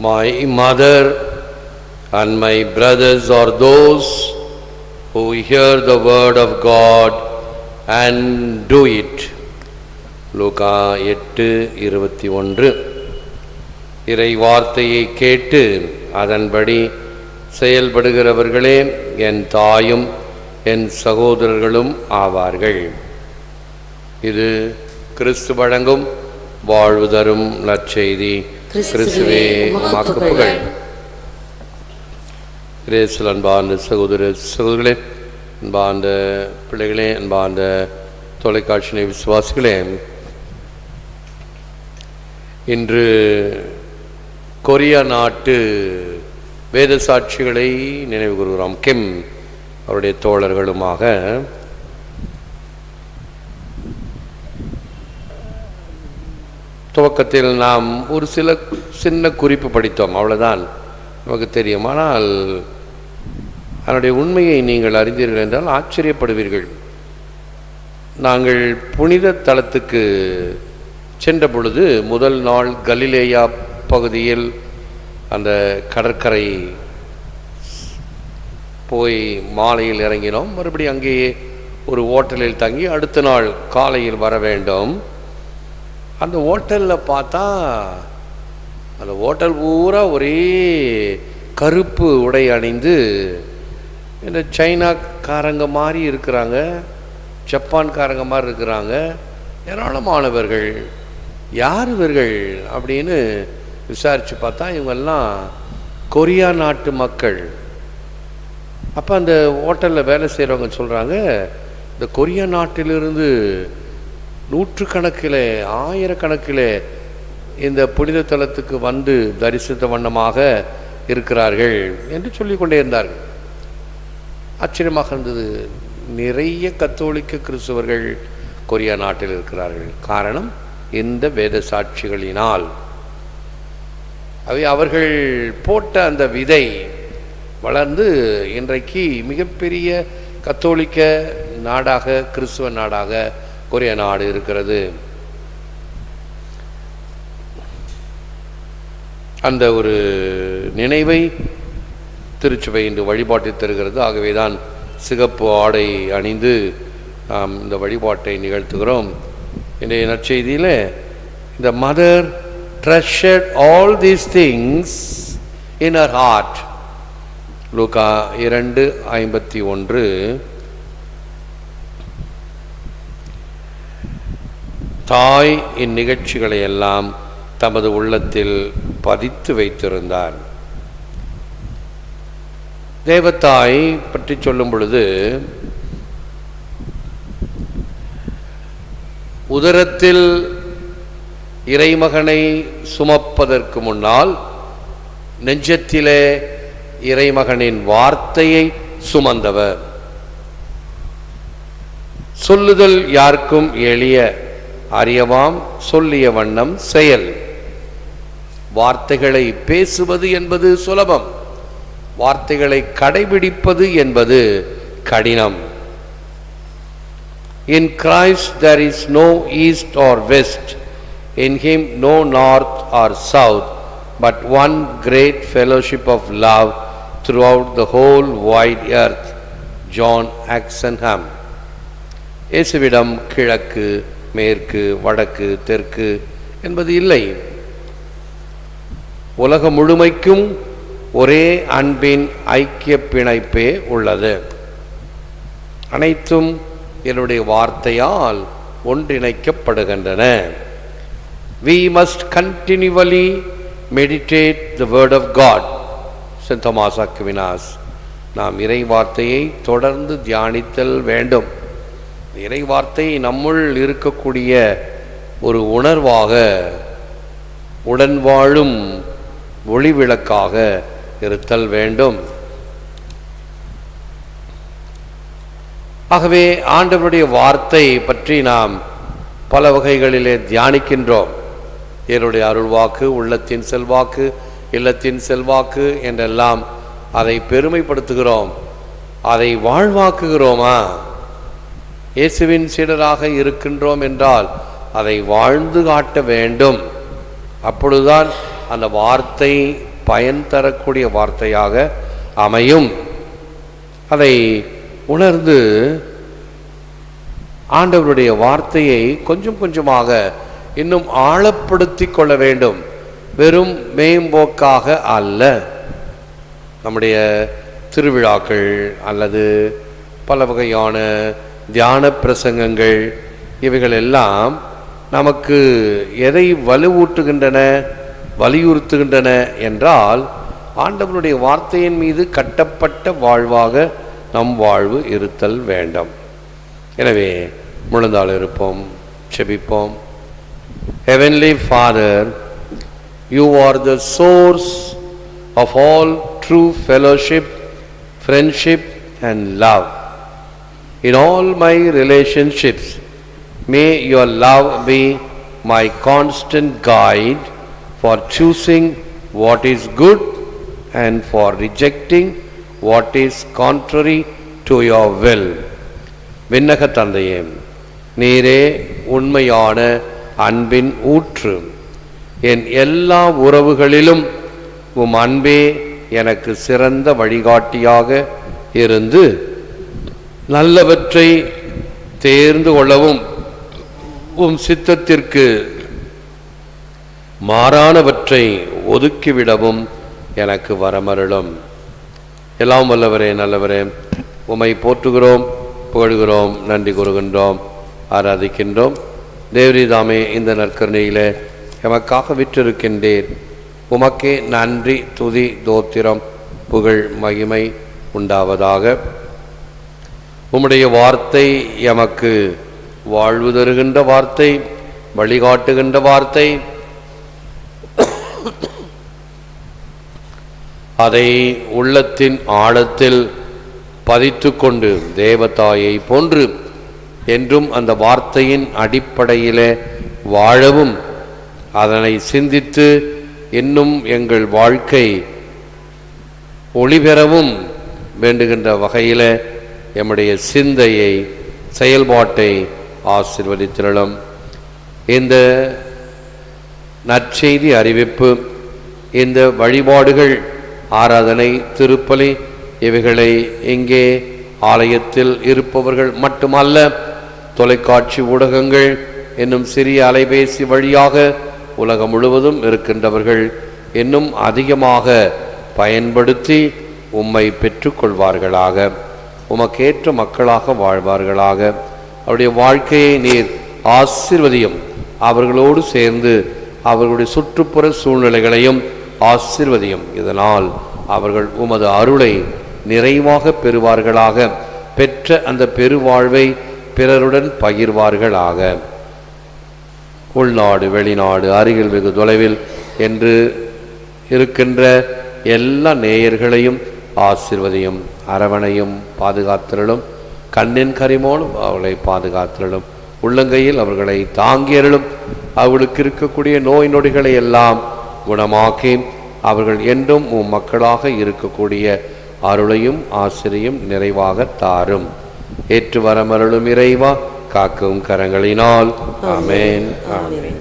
My mother and my brothers are those who hear the word of God and do it. லூக்கா 8:21. இறை வார்த்தையை கேட்டு அதன்படி செயல்படுகிறவர்களே என் தாயும் என் சகோதரர்களும் ஆவார்கள். இது கிறிஸ்து வழங்கும் வாழ்வு தரும் நற்செய்தி. கிறிஸ்துவே உமக்கு புகழ். கிறிஸ்துவில் அன்பார்ந்த சகோதரர்களே, அன்பார்ந்த பிள்ளைகளே, அன்பார்ந்த தொலைக்காட்சி விசுவாசிகளே, இன்று கொரியா நாட்டு வேத சாட்சிகளை நினைவு கூறுகிறோம். கிம் அவருடைய தோழர்களுமாக துவக்கத்தில் நாம் ஒரு சின்ன குறிப்பு படித்தோம், அவ்வளோதான் நமக்கு தெரியும். ஆனால் அதனுடைய உண்மையை நீங்கள் அறிந்தீர்கள் என்றால் ஆச்சரியப்படுவீர்கள். நாங்கள் புனித தலத்துக்கு சென்ற பொழுது முதல் நாள் கலிலேயா பகுதியில் அந்த கடற்கரை போய் மாலையில் இறங்கினோம். மறுபடியும் அங்கேயே ஒரு ஹோட்டலில் தங்கி அடுத்த நாள் காலையில் வர வேண்டும். அந்த ஹோட்டலில் பார்த்தா அந்த ஹோட்டல் பூரா ஒரே கருப்பு உடை அணிந்து இந்த சைனாக்காரங்க மாதிரி இருக்கிறாங்க, ஜப்பான்காரங்க மாதிரி இருக்கிறாங்க, ஏராளமானவர்கள். யார் இவர்கள் அப்படின்னு விசாரித்து பார்த்தா இவங்கெல்லாம் கொரியா நாட்டு மக்கள். அப்போ அந்த ஹோட்டலில் வேலை செய்கிறவங்க சொல்கிறாங்க, இந்த கொரியா நாட்டிலிருந்து நூற்றுக்கணக்கில் ஆயிரக்கணக்கில் இந்த புனித தலத்துக்கு வந்து தரிசித்த வண்ணமாக இருக்கிறார்கள் என்று சொல்லிக்கொண்டே இருந்தார்கள். ஆச்சரியமாக இருந்தது. நிறைய கத்தோலிக்க கிறிஸ்தவர்கள் கொரியா நாட்டில் இருக்கிறார்கள். காரணம் இந்த வேத சாட்சிகளினால். அவை அவர்கள் போட்ட அந்த விதை வளர்ந்து இன்றைக்கு மிகப்பெரிய கத்தோலிக்க நாடாக, கிறிஸ்துவ நாடாக கொரியா நாடு இருக்கிறது. அந்த ஒரு நினைவை திருச்சபை இன்று வழிபாட்டை தருகிறது. ஆகவேதான் சிகப்பு ஆடை அணிந்து நாம் இந்த வழிபாட்டை நிகழ்த்துகிறோம். இன்றைய நற்செய்தியில் இந்த mother treasured all these things in her heart. லூக்கா 2:51. தாய் இந்நிகழ்ச்சிகளை எல்லாம் தமது உள்ளத்தில் பதித்து வைத்திருந்தார். தேவத்தாய் பற்றி சொல்லும் பொழுது உதரத்தில் இறைமகனை சுமப்பதற்கு முன்னால் நெஞ்சத்திலே இறைமகனின் வார்த்தையை சுமந்தவர். சொல்லுதல் யாருக்கும் எளிய, அறியவாம் சொல்லிய வண்ணம் செயல். வார்த்தைகளை பேசுவது என்பது சுலபம், வார்த்தைகளை கடைபிடிப்பது என்பது கடினம். In Christ there is no east or west, in him no north or south, but one great fellowship of love throughout the whole wide earth. John Oxenham. இயேசுவிடம் கிழக்கு, மேற்கு, வடக்கு, தெற்கு என்பது இல்லை. உலகம் முழுமைக்கும் ஒரே அன்பின் ஐக்கிய பிணைப்பே உள்ளது. அனைத்தும் என்னுடைய வார்த்தையால் ஒன்றிணைக்கப்படுகின்றன. We must continually meditate the word of God. Saint Thomas Aquinas. நாம் இறை வார்த்தையை தொடர்ந்து தியானித்தல் வேண்டும். இறை வார்த்தை நம்முள் இருக்கக்கூடிய ஒரு உணர்வாக, உடன் வாழும் ஒளிவிளக்காக இருத்தல் வேண்டும். ஆகவே ஆண்டவருடைய வார்த்தை பற்றி நாம் பல வகைகளிலே தியானிக்கின்றோம். என்னுடைய அருள்வாக்கு, உள்ளத்தின் செல்வாக்கு, இல்லத்தின் செல்வாக்கு என்றெல்லாம் அதை பெருமைப்படுத்துகிறோம். அதை வாழ்வாக்குகிறோமா? இயேசுவின் சீடராக இருக்கின்றோம் என்றால் அதை வாழ்ந்து காட்ட வேண்டும். அப்பொழுதுதான் அந்த வார்த்தை பயன் தரக்கூடிய வார்த்தையாக அமையும். அதை உணர்ந்து ஆண்டவருடைய வார்த்தையை கொஞ்சம் கொஞ்சமாக இன்னும் ஆழப்படுத்தி கொள்ள வேண்டும். வெறும் மேம்போக்காக அல்ல. நம்முடைய திருவிழாக்கள் அல்லது பல வகையான தியான பிரசங்கங்கள் இவைகள் எல்லாம் நமக்கு எதை வலுவூட்டுகின்றன, வலியுறுத்துகின்றன என்றால் ஆண்டவருடைய வார்த்தையின் மீது கட்டப்பட்ட வாழ்வாக நம் வாழ்வு இருத்தல் வேண்டும். எனவே முழந்தாள் இருப்போம், செபிப்போம். Heavenly Father, you are the source of all true fellowship, friendship and love. In all my relationships, may your love be my constant guide for choosing what is good and for rejecting what is contrary to your will. விண்ணக தந்தையே, நீரே உண்மையான அன்பின் ஊற்று. என் எல்லா உறவுகளிலும் உம் அன்பே எனக்கு சிறந்த வழிகாட்டியாக இருந்து நல்லவற்றை தேர்ந்து கொள்ளவும் உம் சித்தத்திற்கு மாறானவற்றை ஒதுக்கிவிடவும் எனக்கு வரமருளும். எல்லாம் வல்லவரே, நல்லவரே, உம்மை போற்றுகிறோம், புகழ்கிறோம், நன்றி கூறுகின்றோம், ஆராதிக்கின்றோம். தேவரீதாமே இந்த நற்கருணையிலே எமக்காக விற்றிருக்கின்றீர். உமக்கே நன்றி, துதி, தோத்திரம், புகழ், மகிமை உண்டாவதாக. உம்முடைய வார்த்தை எமக்கு வாழ்வு தருகின்ற வார்த்தை, வழிகாட்டுகின்ற வார்த்தை. அதை உள்ளத்தின் ஆழத்தில் பதித்து கொண்டு தேவதாயை போன்று என்றும் அந்த வார்த்தையின் அடிப்படையிலே வாழவும், அதனை சிந்தித்து இன்னும் எங்கள் வாழ்க்கை ஒளிபெறவும் வேண்டுகின்ற வகையில் எம்முடைய சிந்தையை, செயல்பாட்டை ஆசீர்வதித்திரளும். இந்த நற்செய்தி அறிவிப்பு, இந்த வழிபாடுகள், ஆராதனை, திருப்பலி இவைகளை இங்கே ஆலயத்தில் இருப்பவர்கள் மட்டுமல்ல, தொலைக்காட்சி ஊடகங்கள் இன்னும் சிறிய அலைபேசி வழியாக உலகம் முழுவதும் இருக்கின்றவர்கள் இன்னும் அதிகமாக பயன்படுத்தி உம்மை பெற்றுக்கொள்வார்களாக, உமக்கேற்ற மக்களாக வாழ்வார்களாக. அவருடைய வாழ்க்கையை நீர் ஆசீர்வதியும். அவர்களோடு சேர்ந்து அவர்களுடைய சுற்றுப்புற சூழ்நிலைகளையும் ஆசீர்வதியும். இதனால் அவர்கள் உமது அருளை நிறைவாக பெறுவார்களாக. பெற்ற அந்த பெருவாழ்வை பிறருடன் பகிர்வார்களாக. உள்நாடு, வெளிநாடு, அருகில் வெகு தொலைவில் என்று இருக்கின்ற எல்லா நேயர்களையும் ஆசீர்வதியும், அரவணையும், பாதுகாத்தலும். கண்ணின் கரிமோனும் அவர்களை பாதுகாத்தலும். உள்ளங்கையில் அவர்களை தாங்கியருளும். அவர்களுக்கு இருக்கக்கூடிய நோய் நொடிகளை எல்லாம் குணமாக்கி அவர்கள் என்றும் உம் மக்களாக இருக்கக்கூடிய அருளையும் ஆசிரியும் நிறைவாக தாரும். ஏற்று வரமருளும் இறைவா, காக்கும் கரங்களினால். ஆமென், ஆமென்.